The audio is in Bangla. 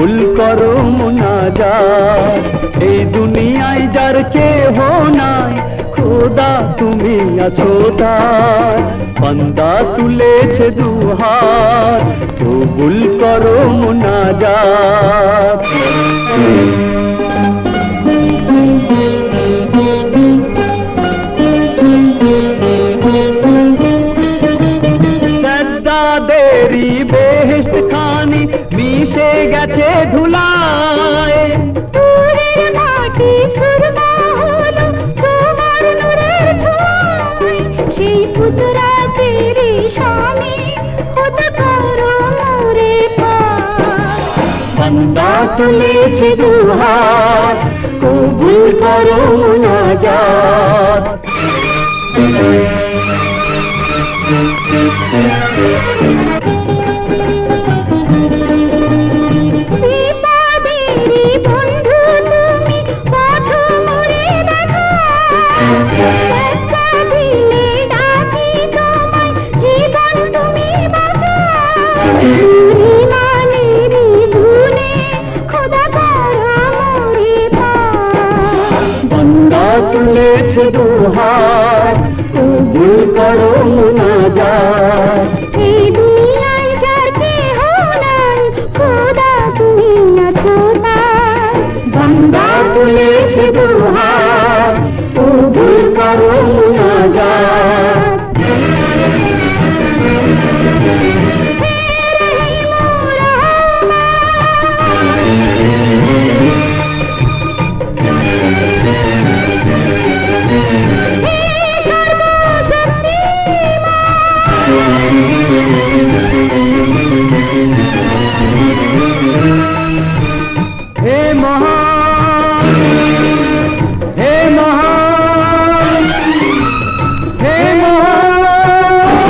কবুল করো মুনাজাত। এই দুনিয়ায় যার কেহ নাই, খোদা তুমি আছো তার। বান্দা তুলেছে দুহাত, কবুল করো মুনাজাত। সাজ্জাদেরি বেহেশত খানি মিশে গেছে ধুলায়। নূরের মাটি সুরমা হলো তোমার নূরের ছোঁয়ায়। সেই পুতরা তেরি স্বামী খোদা করো মোরে পার। বান্দা তুলেছে দুহাত, কবুল করো মুনাজাত। বিপদেরি বন্ধু তুমি পথ মোরে দেখাও। একটা দিলে ডাকি তোমায়, জীবন তুমি বাঁচাও। ইমানেরি গুণে খোদা করো মোরে পার। বান্দা তুলেছে দুহাত, কবুল করো মুনাজাত। এই দুনিয়ায় যার কেহ নাই, খোদা তুমি আছো তার। বান্দা তুলেছে দুহাত, কবুল করো মুনাজাত। হে মহান, হে মহান, হে মহান।